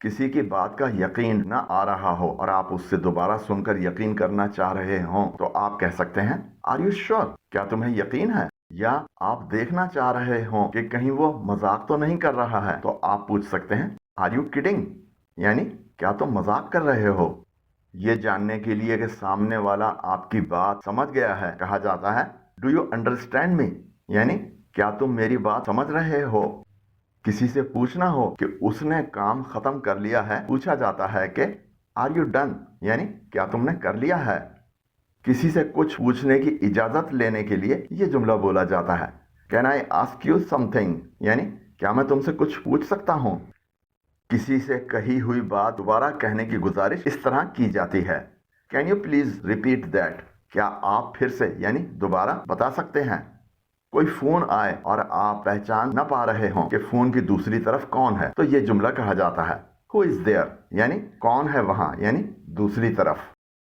کسی کی بات کا یقین نہ آ رہا ہو اور آپ اس سے دوبارہ سن کر یقین کرنا چاہ رہے ہوں تو آپ کہہ سکتے ہیں آر یو شیور، کیا تمہیں یقین ہے؟ یا آپ دیکھنا چاہ رہے ہوں کہ کہیں وہ مذاق تو نہیں کر رہا ہے تو آپ پوچھ سکتے ہیں آر یو کڈنگ، یعنی کیا تم مذاق کر رہے ہو؟ یہ جاننے کے لیے کہ سامنے والا آپ کی بات سمجھ گیا ہے کہا جاتا ہے ڈو یو انڈرسٹینڈ می، یعنی کیا تم میری بات سمجھ رہے ہو؟ کسی سے پوچھنا ہو کہ اس نے کام ختم کر لیا ہے پوچھا جاتا ہے کہ آر یو ڈن، یعنی کیا تم نے کر لیا ہے؟ کسی سے کچھ پوچھنے کی اجازت لینے کے لیے یہ جملہ بولا جاتا ہے can I ask you some thing, یعنی کیا میں تم سے کچھ پوچھ سکتا ہوں؟ کسی سے کہی ہوئی بات دوبارہ کہنے کی گزارش اس طرح کی جاتی ہے can you please repeat that, کیا آپ پھر سے یعنی دوبارہ بتا سکتے ہیں؟ کوئی فون آئے اور آپ پہچان نہ پا رہے ہوں کہ فون کی دوسری طرف کون ہے تو یہ جملہ کہا جاتا ہے ہو از دیئر، یعنی کون ہے وہاں، یعنی دوسری طرف۔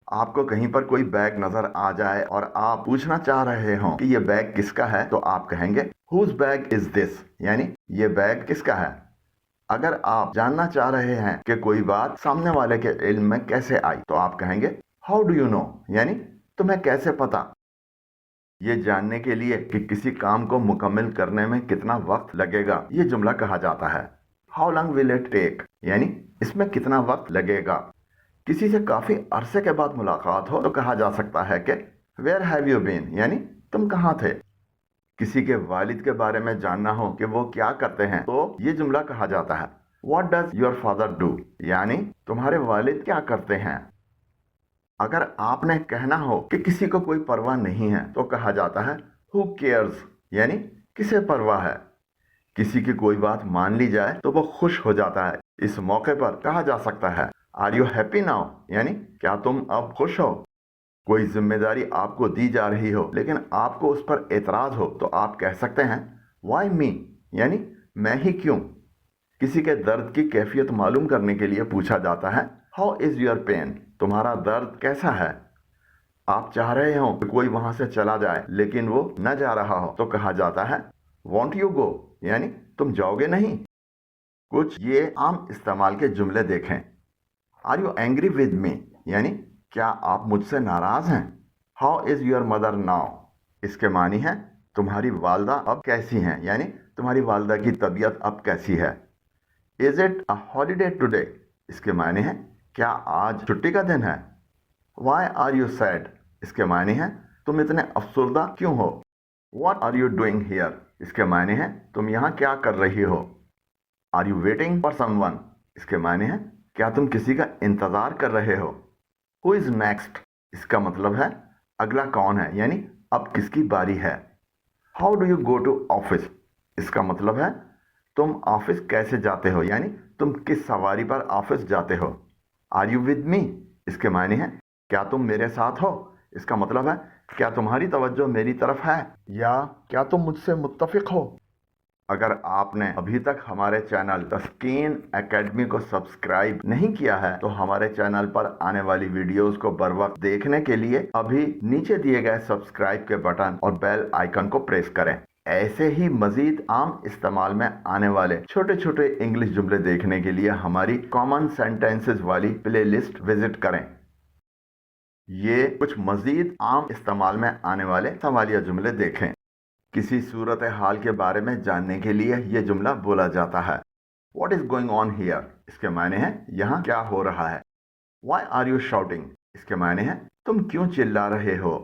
آپ کو کہیں پر کوئی بیگ نظر آ جائے اور آپ پوچھنا چاہ رہے ہوں کہ یہ بیگ کس کا ہے تو آپ کہیں گے ہوز بیگ از دس، یعنی یہ بیگ کس کا ہے۔ اگر آپ جاننا چاہ رہے ہیں کہ کوئی بات سامنے والے کے علم میں کیسے آئی تو آپ کہیں گے ہاؤ ڈو یو نو، یعنی تمہیں کیسے پتا۔ یہ جاننے کے لیے کہ کسی کام کو مکمل کرنے میں کتنا وقت لگے گا یہ جملہ کہا جاتا ہے how long will it take, یعنی اس میں کتنا وقت لگے گا۔ کسی سے کافی عرصے کے بعد ملاقات ہو تو کہا جا سکتا ہے کہ ویئر ہیو یو بین، یعنی تم کہاں تھے۔ کسی کے والد کے بارے میں جاننا ہو کہ وہ کیا کرتے ہیں تو یہ جملہ کہا جاتا ہے what does your father do, یعنی تمہارے والد کیا کرتے ہیں۔ اگر آپ نے کہنا ہو کہ کسی کو کوئی پرواہ نہیں ہے تو کہا جاتا ہے who cares، یعنی کسے پرواہ ہے۔ کسی کی کوئی بات مان لی جائے تو وہ خوش ہو جاتا ہے، اس موقع پر کہا جا سکتا ہے آر یو ہیپی ناؤ، یعنی کیا تم اب خوش ہو۔ کوئی ذمہ داری آپ کو دی جا رہی ہو لیکن آپ کو اس پر اعتراض ہو تو آپ کہہ سکتے ہیں وائی می، یعنی میں ہی کیوں۔ کسی کے درد کی کیفیت معلوم کرنے کے لیے پوچھا جاتا ہے ہاؤ از یور پین، تمہارا درد کیسا ہے۔ آپ چاہ رہے ہوں کہ کوئی وہاں سے چلا جائے لیکن وہ نہ جا رہا ہو تو کہا جاتا ہے وانٹ یو گو، یعنی تم جاؤ گے نہیں۔ کچھ یہ عام استعمال کے جملے دیکھیں are you angry with me, یعنی کیا آپ مجھ سے ناراض ہیں۔ How is your mother now, اس کے معنی ہے تمہاری والدہ اب کیسی ہیں، یعنی تمہاری والدہ کی طبیعت اب کیسی ہے۔ Is it a holiday today, اس کے معنی ہے کیا آج چھٹی کا دن ہے۔ وائی آر یو سیڈ، اس کے معنی ہے تم اتنے افسردہ کیوں ہو۔ What are you doing here, اس کے معنی ہے تم یہاں کیا کر رہی ہو۔ Are you waiting for someone, اس کے معنی ہے کیا تم کسی کا انتظار کر رہے ہو۔ ہو از نیکسٹ، اس کا مطلب ہے اگلا کون ہے، یعنی اب کس کی باری ہے۔ How do you go to office, اس کا مطلب ہے تم آفس کیسے جاتے ہو، یعنی تم کس سواری پر آفس جاتے ہو۔ آر یو ود می، اس کے معنی ہے کیا تم میرے ساتھ ہو، اس کا مطلب ہے کیا تمہاری توجہ میری طرف ہے یا کیا تم مجھ سے متفق ہو۔ اگر آپ نے ابھی تک ہمارے چینل تسکین اکیڈمی کو سبسکرائب نہیں کیا ہے تو ہمارے چینل پر آنے والی ویڈیوز کو بر وقت دیکھنے کے لیے ابھی نیچے دیے گئے سبسکرائب کے بٹن اور بیل آئیکن کو پریس کریں۔ ایسے ہی مزید عام استعمال میں آنے والے چھوٹے چھوٹے انگلش جملے دیکھنے کے لیے ہماری کامن سینٹینسز والی پلے لسٹ وزٹ کریں۔ یہ کچھ مزید عام استعمال میں آنے والے سوالیہ جملے دیکھیں۔ کسی صورتحال کے بارے میں جاننے کے لیے یہ جملہ بولا جاتا ہے what is going on here, اس کے معنی ہے یہاں کیا ہو رہا ہے۔ وائی آر یو شاؤٹنگ، اس کے معنی ہے تم کیوں چلا رہے ہو۔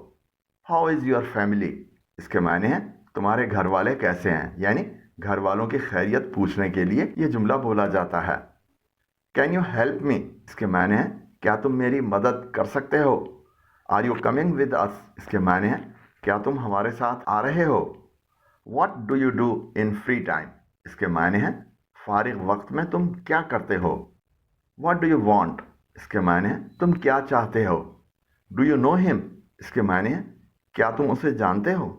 ہاؤ از یور فیملی، اس کے معنی ہے تمہارے گھر والے کیسے ہیں، یعنی گھر والوں کی خیریت پوچھنے کے لیے یہ جملہ بولا جاتا ہے۔ کین یو ہیلپ می، اس کے معنی ہے کیا تم میری مدد کر سکتے ہو۔ Are you coming with us, اس کے معنی ہے کیا تم ہمارے ساتھ آ رہے ہو۔ What do you do in free time, اس کے معنی ہے فارغ وقت میں تم کیا کرتے ہو۔ واٹ ڈو یو وانٹ، اس کے معنی ہے تم کیا چاہتے ہو۔ ڈو یو نو ہم، اس کے معنی ہے کیا تم اسے جانتے ہو۔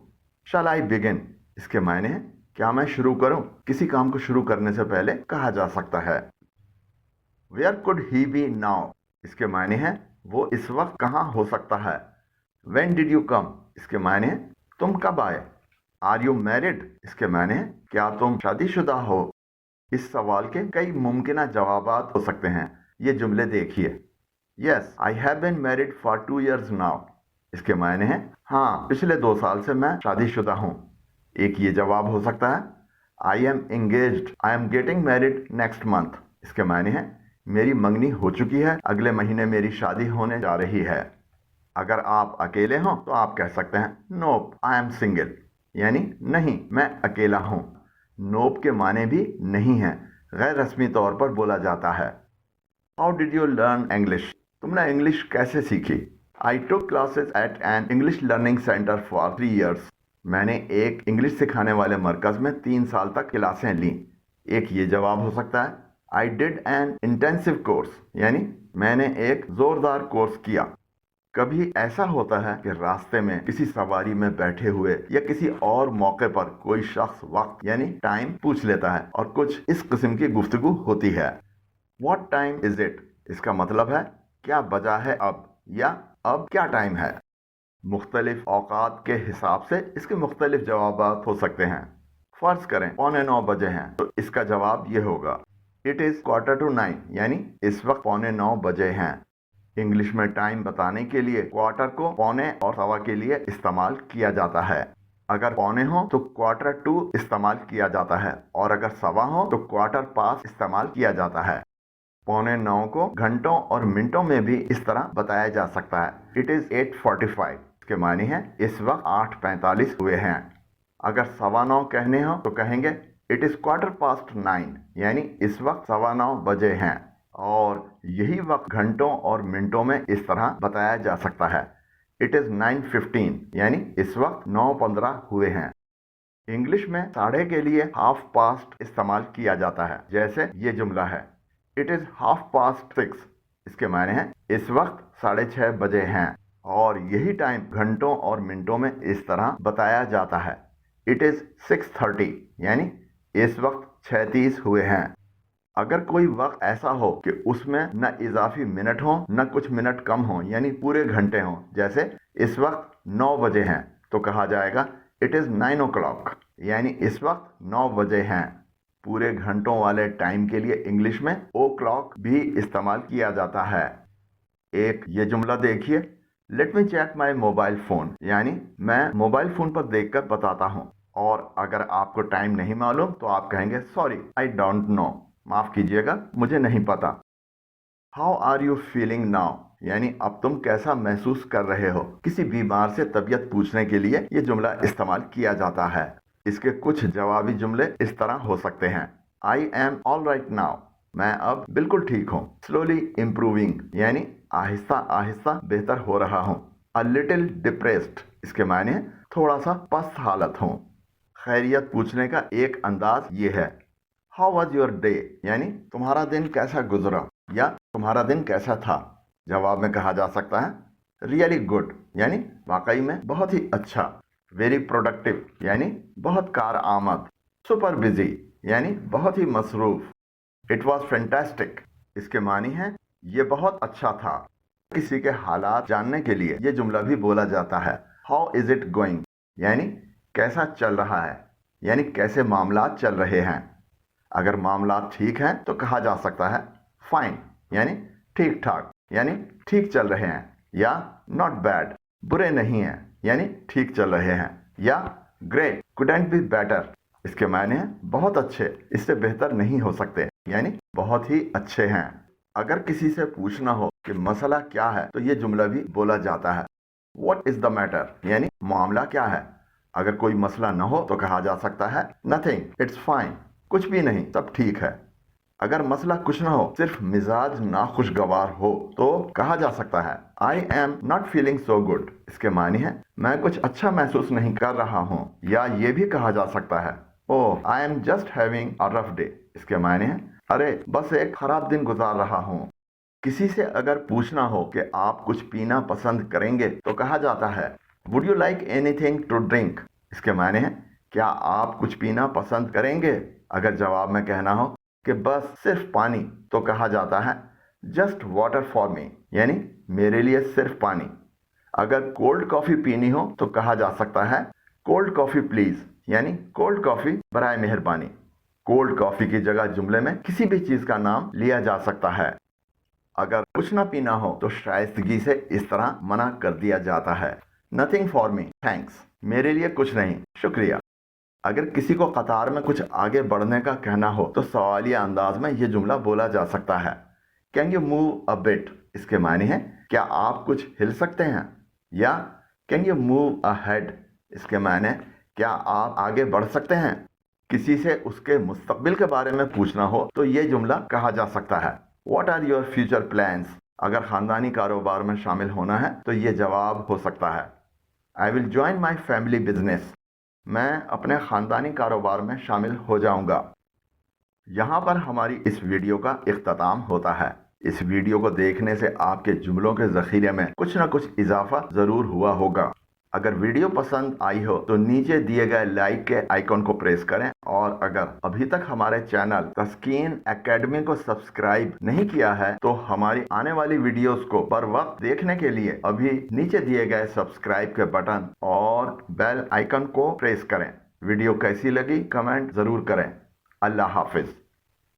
شال آئی بگن، اس کے معنی ہے کیا میں شروع کروں، کسی کام کو شروع کرنے سے پہلے کہا جا سکتا ہے۔ Where could he be now, اس کے معنی ہے وہ اس وقت کہاں ہو سکتا ہے۔ وین ڈڈ یو کم، اس کے معنی ہے تم کب آئے۔ آر یو میرڈ، اس کے معنی ہے کیا تم شادی شدہ ہو۔ اس سوال کے کئی ممکنہ جوابات ہو سکتے ہیں. یہ جملے دیکھیے. Yes I have been married for 2 years now. اس کے معنی ہیں ہاں پچھلے 2 سال سے میں شادی شدہ ہوں. ایک یہ جواب ہو سکتا ہے I am engaged I am getting married next month. اس کے معنی ہیں میری منگنی ہو چکی ہے، اگلے مہینے میری شادی ہونے جا رہی ہے. اگر آپ اکیلے ہوں تو آپ کہہ سکتے ہیں نوپ آئی ایم سنگل، یعنی نہیں میں اکیلا ہوں. نوپ کے معنی بھی نہیں ہیں، غیر رسمی طور پر بولا جاتا ہے. How did you learn English? تم نے انگلش کیسے سیکھی؟ I took classes at an English learning centre for 3 years. میں نے ایک انگلش سکھانے والے مرکز میں 3 سال تک کلاسیں لیں. ایک یہ جواب ہو سکتا ہے I did an intensive course, یعنی میں نے ایک زوردار کورس کیا. کبھی ایسا ہوتا ہے کہ راستے میں کسی سواری میں بیٹھے ہوئے یا کسی اور موقع پر کوئی شخص وقت یعنی ٹائم پوچھ لیتا ہے اور کچھ اس قسم کی گفتگو ہوتی ہے. What time is it? اس کا مطلب ہے کیا بجا ہے اب، یا اب کیا ٹائم ہے. مختلف اوقات کے حساب سے اس کے مختلف جوابات ہو سکتے ہیں. فرض کریں 8:45 ہیں تو اس کا جواب یہ ہوگا اٹ از 8:45، یعنی اس وقت 8:45 ہیں. انگلش میں ٹائم بتانے کے لیے کوارٹر کو پونے اور سوا کے لیے استعمال کیا جاتا ہے. اگر پونے ہو تو 1/4 استعمال کیا جاتا ہے، اور اگر سوا ہو تو 1/4 استعمال کیا جاتا ہے. 8:45 کو گھنٹوں اور منٹوں میں بھی اس طرح بتایا جا سکتا ہے اٹ از 8:45. اس کے معنی ہے اس وقت 8:45 ہوئے ہیں. اگر 9:15 کہنے ہو تو کہیں گے اٹ از 9:15، یعنی اس وقت 9:15 ہیں. اور یہی وقت گھنٹوں اور منٹوں میں اس طرح بتایا جا سکتا ہے اٹ از 9:15، یعنی اس وقت 9:15 ہوئے ہیں. انگلش میں ساڑھے کے لیے 6:30 استعمال کیا جاتا ہے، جیسے یہ جملہ ہے اٹ از 6:30. اس کے معنی ہیں اس وقت 6:30 ہیں. اور یہی ٹائم گھنٹوں اور منٹوں میں اس طرح بتایا جاتا ہے اٹ از 6:30، یعنی اس وقت 6:30 ہوئے ہیں. اگر کوئی وقت ایسا ہو کہ اس میں نہ اضافی منٹ ہوں نہ کچھ منٹ کم ہوں، یعنی پورے گھنٹے ہوں، جیسے اس وقت 9 بجے ہیں، تو کہا جائے گا اٹ از 9 o'clock، یعنی اس وقت 9 بجے ہیں. پورے گھنٹوں والے ٹائم کے لیے انگلش میں او کلاک بھی استعمال کیا جاتا ہے. ایک یہ جملہ دیکھیے لیٹ می چیک مائی موبائل فون، یعنی میں موبائل فون پر دیکھ کر بتاتا ہوں. اور اگر آپ کو ٹائم نہیں معلوم تو آپ کہیں گے سوری آئی ڈونٹ نو، معاف کیجیے گا مجھے نہیں پتا. How are you feeling now, یعنی اب تم کیسا محسوس کر رہے ہو. کسی بیمار سے طبیعت پوچھنے کے لیے یہ جملہ استعمال کیا جاتا ہے. اس کے کچھ جوابی جملے اس طرح ہو سکتے ہیں I am all right now, میں اب بالکل ٹھیک ہوں. سلولی امپروونگ، یعنی آہستہ آہستہ بہتر ہو رہا ہوں. a little depressed، اس کے معنی تھوڑا سا پست حالت ہوں. خیریت پوچھنے کا ایک انداز یہ ہے ہاؤ واز یور ڈے، یعنی تمہارا دن کیسا گزرا یا تمہارا دن کیسا تھا. جواب میں کہا جا سکتا ہے ریئلی گڈ، یعنی واقعی میں بہت ہی اچھا. ویری پروڈکٹیو، یعنی بہت کارآمد. سپر بزی، یعنی بہت ہی مصروف. اٹ واز فینٹاسٹک، اس کے معنی ہے یہ بہت اچھا تھا. کسی کے حالات جاننے کے لیے یہ جملہ بھی بولا جاتا ہے ہاؤ از اٹ گوئنگ، یعنی کیسا چل رہا ہے، یعنی کیسے معاملات چل رہے ہیں. اگر معاملات ٹھیک ہیں تو کہا جا سکتا ہے فائن، یعنی ٹھیک ٹھاک، یعنی ٹھیک چل رہے ہیں. یا ناٹ بیڈ، برے نہیں ہیں، یعنی ٹھیک چل رہے ہیں. یا گریٹ couldn't بی بیٹر، اس کے معنی ہیں بہت اچھے، اس سے بہتر نہیں ہو سکتے، یعنی بہت ہی اچھے ہیں. اگر کسی سے پوچھنا ہو کہ مسئلہ کیا ہے تو یہ جملہ بھی بولا جاتا ہے واٹ از دا میٹر، یعنی معاملہ کیا ہے. اگر کوئی مسئلہ نہ ہو تو کہا جا سکتا ہے نتھنگ اٹس فائن، کچھ بھی نہیں سب ٹھیک ہے. اگر مسئلہ کچھ نہ ہو صرف مزاج ناخوشگوار ہو تو کہا جا سکتا ہے I am not feeling so good, اس کے معنی ہے میں کچھ اچھا محسوس نہیں کر رہا ہوں. یا یہ بھی کہا جا سکتا ہے oh I am just having a rough day, اس کے معنی ہے ارے بس ایک خراب دن گزار رہا ہوں. کسی سے اگر پوچھنا ہو کہ آپ کچھ پینا پسند کریں گے تو کہا جاتا ہے would you like anything to drink, اس کے معنی ہے کیا آپ کچھ پینا پسند کریں گے. اگر جواب میں کہنا ہو کہ بس صرف پانی تو کہا جاتا ہے جسٹ واٹر فار می، یعنی میرے لیے صرف پانی. اگر کولڈ کافی پینی ہو تو کہا جا سکتا ہے کولڈ کافی پلیز، یعنی کولڈ کافی برائے مہربانی. کولڈ کافی کی جگہ جملے میں کسی بھی چیز کا نام لیا جا سکتا ہے۔ اگر کچھ نہ پینا ہو تو شائستگی سے اس طرح منع کر دیا جاتا ہے: نتھنگ فار می، تھینکس، میرے لیے کچھ نہیں، شکریہ۔ اگر کسی کو قطار میں کچھ آگے بڑھنے کا کہنا ہو تو سوالیہ انداز میں یہ جملہ بولا جا سکتا ہے: can you move a bit? اس کے معنی ہے کیا آپ کچھ ہل سکتے ہیں؟ یا can you move ahead? اس کے معنی کیا آپ آگے بڑھ سکتے ہیں؟ کسی سے اس کے مستقبل کے بارے میں پوچھنا ہو تو یہ جملہ کہا جا سکتا ہے: what are your future plans? اگر خاندانی کاروبار میں شامل ہونا ہے تو یہ جواب ہو سکتا ہے: I will join my family business, میں اپنے خاندانی کاروبار میں شامل ہو جاؤں گا۔ یہاں پر ہماری اس ویڈیو کا اختتام ہوتا ہے۔ اس ویڈیو کو دیکھنے سے آپ کے جملوں کے ذخیرے میں کچھ نہ کچھ اضافہ ضرور ہوا ہوگا۔ اگر ویڈیو پسند آئی ہو تو نیچے دیے گئے لائک کے آئیکن کو پریس کریں، اور اگر ابھی تک ہمارے چینل تسکین اکیڈمی کو سبسکرائب نہیں کیا ہے تو ہماری آنے والی ویڈیوز کو بر وقت دیکھنے کے لیے ابھی نیچے دیے گئے سبسکرائب کے بٹن اور بیل آئیکن کو پریس کریں۔ ویڈیو کیسی لگی کمنٹ ضرور کریں۔ اللہ حافظ۔